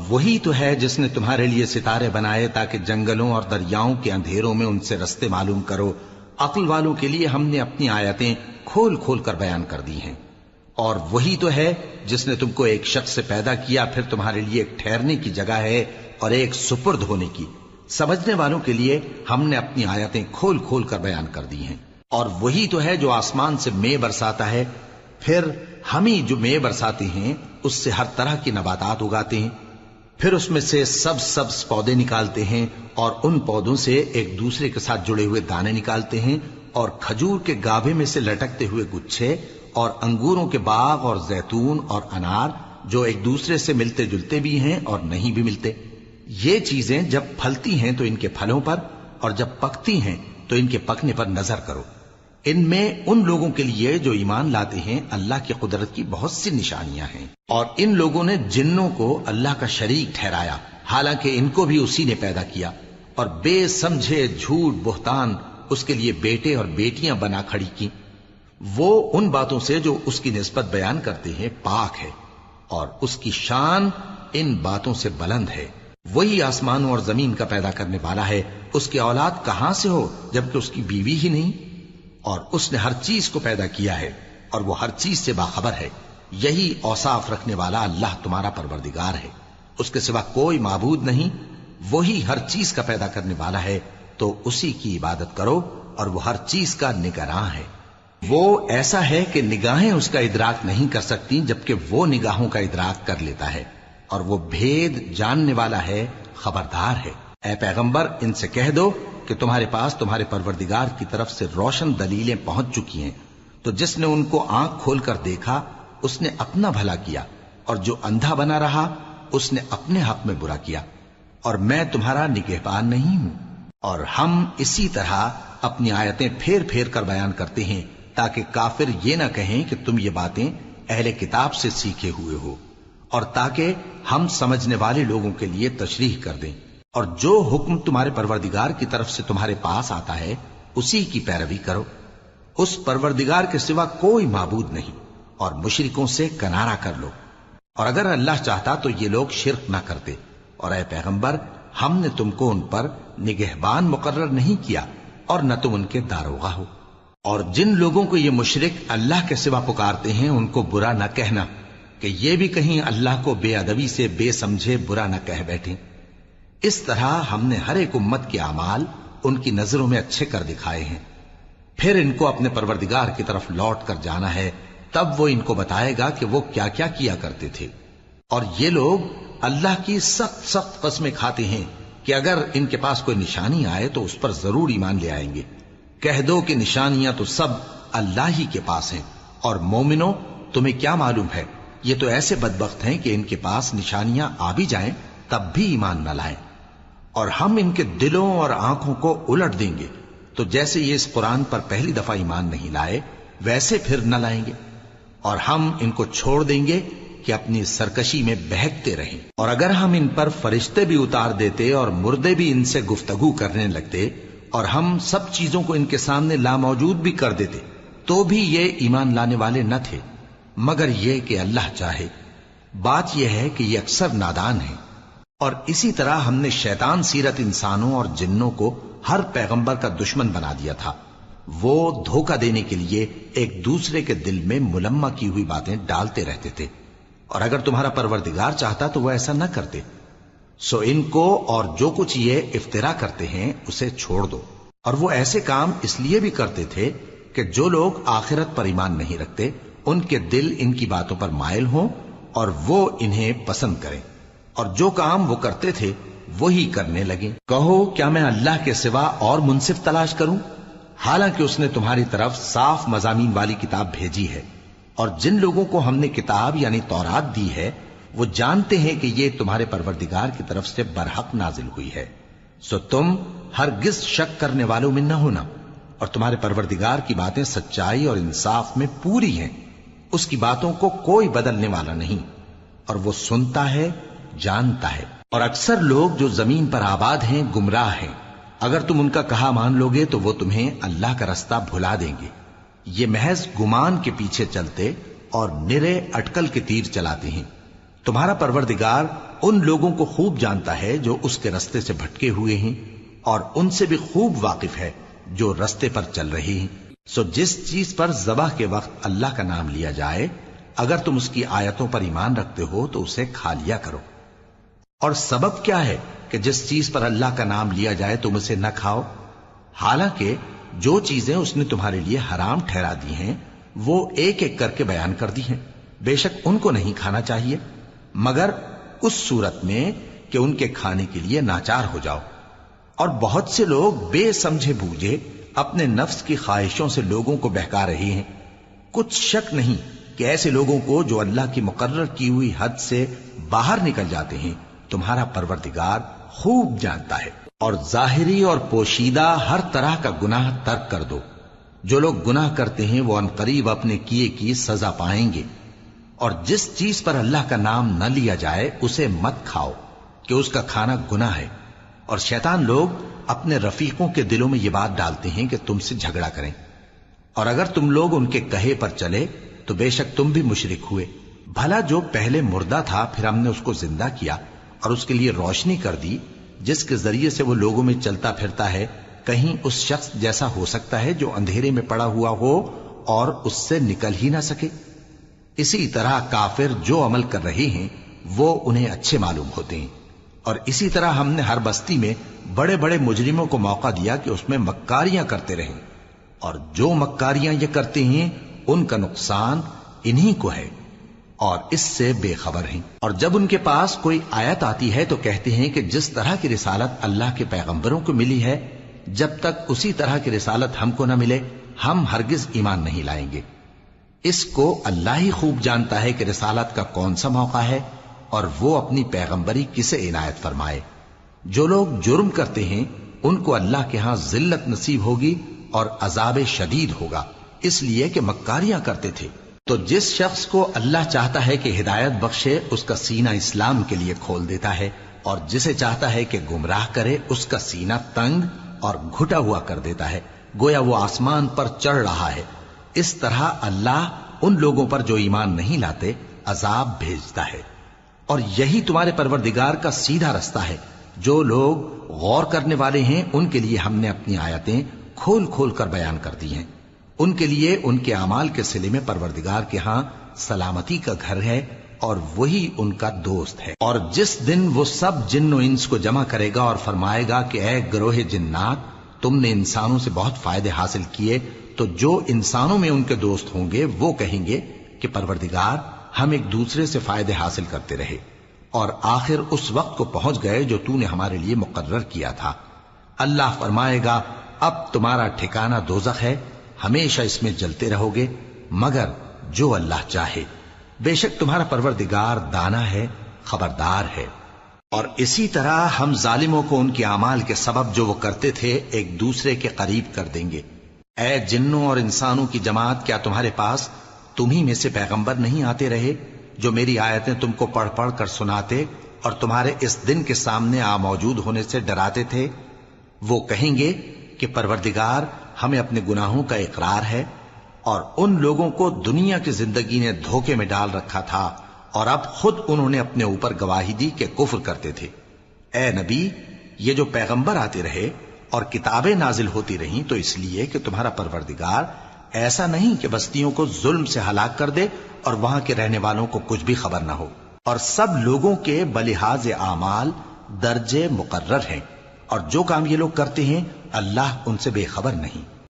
وہی تو ہے جس نے تمہارے لیے ستارے بنائے تاکہ جنگلوں اور دریاؤں کے اندھیروں میں ان سے رستے معلوم کرو۔ عقل والوں کے لیے ہم نے اپنی آیتیں کھول کھول کر بیان کر دی ہیں۔ اور وہی تو ہے جس نے تم کو ایک شخص سے پیدا کیا، پھر تمہارے لیے ایک ٹھہرنے کی جگہ ہے اور ایک سپرد ہونے کی۔ سمجھنے والوں کے لیے ہم نے اپنی آیتیں کھول کھول کر بیان کر دی ہیں۔ اور وہی تو ہے جو آسمان سے مے برساتا ہے، پھر ہم ہی جو مے برساتے ہیں اس سے ہر طرح کی نباتات اگاتے ہیں، پھر اس میں سے سبز پودے نکالتے ہیں اور ان پودوں سے ایک دوسرے کے ساتھ جڑے ہوئے دانے نکالتے ہیں، اور کھجور کے گابھے میں سے لٹکتے ہوئے گچھے، اور انگوروں کے باغ اور زیتون اور انار جو ایک دوسرے سے ملتے جلتے بھی ہیں اور نہیں بھی ملتے۔ یہ چیزیں جب پھلتی ہیں تو ان کے پھلوں پر، اور جب پکتی ہیں تو ان کے پکنے پر نظر کرو۔ ان میں ان لوگوں کے لیے جو ایمان لاتے ہیں اللہ کی قدرت کی بہت سی نشانیاں ہیں۔ اور ان لوگوں نے جنوں کو اللہ کا شریک ٹھہرایا، حالانکہ ان کو بھی اسی نے پیدا کیا، اور بے سمجھے جھوٹ بہتان اس کے لیے بیٹے اور بیٹیاں بنا کھڑی کی۔ وہ ان باتوں سے جو اس کی نسبت بیان کرتے ہیں پاک ہے، اور اس کی شان ان باتوں سے بلند ہے۔ وہی آسمانوں اور زمین کا پیدا کرنے والا ہے، اس کی اولاد کہاں سے ہو جبکہ اس کی بیوی ہی نہیں؟ اور اس نے ہر چیز کو پیدا کیا ہے اور وہ ہر چیز سے باخبر ہے۔ یہی اوصاف رکھنے والا اللہ تمہارا پروردگار ہے، اس کے سوا کوئی معبود نہیں۔ وہی ہر چیز کا پیدا کرنے والا ہے، تو اسی کی عبادت کرو، اور وہ ہر چیز کا نگراں ہے۔ وہ ایسا ہے کہ نگاہیں اس کا ادراک نہیں کر سکتی، جبکہ وہ نگاہوں کا ادراک کر لیتا ہے، اور وہ بھید جاننے والا ہے، خبردار ہے۔ اے پیغمبر ان سے کہہ دو کہ تمہارے پاس تمہارے پروردگار کی طرف سے روشن دلیلیں پہنچ چکی ہیں، تو جس نے ان کو آنکھ کھول کر دیکھا اس نے اپنا بھلا کیا، اور جو اندھا بنا رہا اس نے اپنے حق میں برا کیا، اور میں تمہارا نگہبان نہیں ہوں۔ اور ہم اسی طرح اپنی آیتیں پھیر پھیر کر بیان کرتے ہیں تاکہ کافر یہ نہ کہیں کہ تم یہ باتیں اہل کتاب سے سیکھے ہوئے ہو، اور تاکہ ہم سمجھنے والے لوگوں کے لیے تشریح کر دیں۔ اور جو حکم تمہارے پروردگار کی طرف سے تمہارے پاس آتا ہے اسی کی پیروی کرو۔ اس پروردگار کے سوا کوئی معبود نہیں، اور مشرکوں سے کنارہ کر لو۔ اور اگر اللہ چاہتا تو یہ لوگ شرک نہ کرتے، اور اے پیغمبر ہم نے تم کو ان پر نگہبان مقرر نہیں کیا، اور نہ تم ان کے داروغہ ہو۔ اور جن لوگوں کو یہ مشرک اللہ کے سوا پکارتے ہیں ان کو برا نہ کہنا، کہ یہ بھی کہیں اللہ کو بے ادبی سے بے سمجھے برا نہ کہہ بیٹھیں۔ اس طرح ہم نے ہر ایک امت کے اعمال ان کی نظروں میں اچھے کر دکھائے ہیں، پھر ان کو اپنے پروردگار کی طرف لوٹ کر جانا ہے، تب وہ ان کو بتائے گا کہ وہ کیا کیا کیا کرتے تھے۔ اور یہ لوگ اللہ کی سخت سخت قسمیں کھاتے ہیں کہ اگر ان کے پاس کوئی نشانی آئے تو اس پر ضرور ایمان لے آئیں گے۔ کہہ دو کہ نشانیاں تو سب اللہ ہی کے پاس ہیں، اور مومنوں تمہیں کیا معلوم ہے، یہ تو ایسے بدبخت ہیں کہ ان کے پاس نشانیاں آ بھی جائیں تب بھی ایمان نہ لائیں۔ اور ہم ان کے دلوں اور آنکھوں کو الٹ دیں گے، تو جیسے یہ اس قرآن پر پہلی دفعہ ایمان نہیں لائے ویسے پھر نہ لائیں گے، اور ہم ان کو چھوڑ دیں گے کہ اپنی سرکشی میں بہکتے رہیں۔ اور اگر ہم ان پر فرشتے بھی اتار دیتے اور مردے بھی ان سے گفتگو کرنے لگتے، اور ہم سب چیزوں کو ان کے سامنے لاموجود بھی کر دیتے، تو بھی یہ ایمان لانے والے نہ تھے، مگر یہ کہ اللہ چاہے۔ بات یہ ہے کہ یہ اکثر نادان ہیں۔ اور اسی طرح ہم نے شیطان سیرت انسانوں اور جنوں کو ہر پیغمبر کا دشمن بنا دیا تھا۔ وہ دھوکہ دینے کے لیے ایک دوسرے کے دل میں ملمہ کی ہوئی باتیں ڈالتے رہتے تھے، اور اگر تمہارا پروردگار چاہتا تو وہ ایسا نہ کرتے۔ سو ان کو اور جو کچھ یہ افترا کرتے ہیں اسے چھوڑ دو۔ اور وہ ایسے کام اس لیے بھی کرتے تھے کہ جو لوگ آخرت پر ایمان نہیں رکھتے ان کے دل ان کی باتوں پر مائل ہوں اور وہ انہیں پسند کریں، اور جو کام وہ کرتے تھے وہی کرنے لگیں۔ کہو کیا میں اللہ کے سوا اور منصف تلاش کروں، حالانکہ اس نے تمہاری طرف صاف مضامین والی کتاب بھیجی ہے، اور جن لوگوں کو ہم نے کتاب یعنی تورات دی ہے وہ جانتے ہیں کہ یہ تمہارے پروردگار کی طرف سے برحق نازل ہوئی ہے۔ سو تم ہرگز شک کرنے والوں میں نہ ہونا، اور تمہارے پروردگار کی باتیں سچائی اور انصاف میں پوری ہیں، اس کی باتوں کو کوئی بدلنے والا نہیں، اور وہ سنتا ہے جانتا ہے۔ اور اکثر لوگ جو زمین پر آباد ہیں گمراہ ہیں، اگر تم ان کا کہا مان لوگے تو وہ تمہیں اللہ کا رستہ بھلا دیں گے۔ یہ محض گمان کے پیچھے چلتے اور نرے اٹکل کے تیر چلاتے ہیں۔ تمہارا پروردگار ان لوگوں کو خوب جانتا ہے جو اس کے رستے سے بھٹکے ہوئے ہیں، اور ان سے بھی خوب واقف ہے جو رستے پر چل رہے ہیں۔ سو جس چیز پر ذبح کے وقت اللہ کا نام لیا جائے، اگر تم اس کی آیتوں پر ایمان رکھتے ہو تو اسے کھا لیا کرو۔ اور سبب کیا ہے کہ جس چیز پر اللہ کا نام لیا جائے تم اسے نہ کھاؤ؟ حالانکہ جو چیزیں اس نے تمہارے لیے حرام ٹھہرا دی ہیں وہ ایک ایک کر کے بیان کر دی ہیں۔ بے شک ان کو نہیں کھانا چاہیے مگر اس صورت میں کہ ان کے کھانے کے لیے ناچار ہو جاؤ۔ اور بہت سے لوگ بے سمجھے بوجھے اپنے نفس کی خواہشوں سے لوگوں کو بہکا رہے ہیں۔ کچھ شک نہیں کہ ایسے لوگوں کو جو اللہ کی مقرر کی ہوئی حد سے باہر نکل جاتے ہیں تمہارا پروردگار خوب جانتا ہے۔ اور ظاہری اور پوشیدہ ہر طرح کا گناہ ترک کر دو۔ جو لوگ گناہ کرتے ہیں وہ عنقریب اپنے کیے کی سزا پائیں گے۔ اور جس چیز پر اللہ کا نام نہ لیا جائے اسے مت کھاؤ کہ اس کا کھانا گناہ ہے۔ اور شیطان لوگ اپنے رفیقوں کے دلوں میں یہ بات ڈالتے ہیں کہ تم سے جھگڑا کریں، اور اگر تم لوگ ان کے کہے پر چلے تو بے شک تم بھی مشرک ہوئے۔ بھلا جو پہلے مردہ تھا پھر ہم نے اس کو زندہ کیا اور اس کے لیے روشنی کر دی جس کے ذریعے سے وہ لوگوں میں چلتا پھرتا ہے، کہیں اس شخص جیسا ہو سکتا ہے جو اندھیرے میں پڑا ہوا ہو اور اس سے نکل ہی نہ سکے؟ اسی طرح کافر جو عمل کر رہے ہیں وہ انہیں اچھے معلوم ہوتے ہیں۔ اور اسی طرح ہم نے ہر بستی میں بڑے بڑے مجرموں کو موقع دیا کہ اس میں مکاریاں کرتے رہیں، اور جو مکاریاں یہ کرتے ہیں ان کا نقصان انہی کو ہے اور اس سے بے خبر ہیں۔ اور جب ان کے پاس کوئی آیت آتی ہے تو کہتے ہیں کہ جس طرح کی رسالت اللہ کے پیغمبروں کو ملی ہے جب تک اسی طرح کی رسالت ہم کو نہ ملے ہم ہرگز ایمان نہیں لائیں گے۔ اس کو اللہ ہی خوب جانتا ہے کہ رسالت کا کون سا موقع ہے اور وہ اپنی پیغمبری کسے عنایت فرمائے۔ جو لوگ جرم کرتے ہیں ان کو اللہ کے ہاں ذلت نصیب ہوگی اور عذاب شدید ہوگا، اس لیے کہ مکاریاں کرتے تھے۔ تو جس شخص کو اللہ چاہتا ہے کہ ہدایت بخشے اس کا سینہ اسلام کے لیے کھول دیتا ہے، اور جسے چاہتا ہے کہ گمراہ کرے اس کا سینہ تنگ اور گھٹا ہوا کر دیتا ہے، گویا وہ آسمان پر چڑھ رہا ہے۔ اس طرح اللہ ان لوگوں پر جو ایمان نہیں لاتے عذاب بھیجتا ہے۔ اور یہی تمہارے پروردگار کا سیدھا رستہ ہے۔ جو لوگ غور کرنے والے ہیں ان کے لیے ہم نے اپنی آیتیں کھول کھول کر بیان کر دی ہیں۔ ان کے لیے ان کے اعمال کے صلے میں پروردگار کے ہاں سلامتی کا گھر ہے اور وہی ان کا دوست ہے۔ اور جس دن وہ سب جن و انس کو جمع کرے گا اور فرمائے گا کہ اے گروہ جنات، تم نے انسانوں سے بہت فائدے حاصل کیے، تو جو انسانوں میں ان کے دوست ہوں گے وہ کہیں گے کہ پروردگار ہم ایک دوسرے سے فائدے حاصل کرتے رہے اور آخر اس وقت کو پہنچ گئے جو تو نے ہمارے لیے مقرر کیا تھا۔ اللہ فرمائے گا اب تمہارا ٹھکانہ دوزخ ہے، ہمیشہ اس میں جلتے رہو گے مگر جو اللہ چاہے، بے شک تمہارا پروردگار دانا ہے، خبردار ہے۔ اور اسی طرح ہم ظالموں کو ان کے اعمال کے سبب جو وہ کرتے تھے ایک دوسرے کے قریب کر دیں گے۔ اے جنوں اور انسانوں کی جماعت، کیا تمہارے پاس تمہیں میں سے پیغمبر نہیں آتے رہے جو میری آیتیں تم کو پڑھ پڑھ کر سناتے اور تمہارے اس دن کے سامنے موجود ہونے سے ڈراتے تھے؟ وہ کہیں گے کہ پروردگار ہمیں اپنے گناہوں کا اقرار ہے، اور ان لوگوں کو دنیا کی زندگی نے دھوکے میں ڈال رکھا تھا اور اب خود انہوں نے اپنے اوپر گواہی دی کہ کفر کرتے تھے۔ اے نبی، یہ جو پیغمبر آتے رہے اور کتابیں نازل ہوتی رہیں تو اس لیے کہ تمہارا پروردگار ایسا نہیں کہ بستیوں کو ظلم سے ہلاک کر دے اور وہاں کے رہنے والوں کو کچھ بھی خبر نہ ہو، اور سب لوگوں کے بلحاظ اعمال درجے مقرر ہیں، اور جو کام یہ لوگ کرتے ہیں اللہ ان سے بے خبر نہیں۔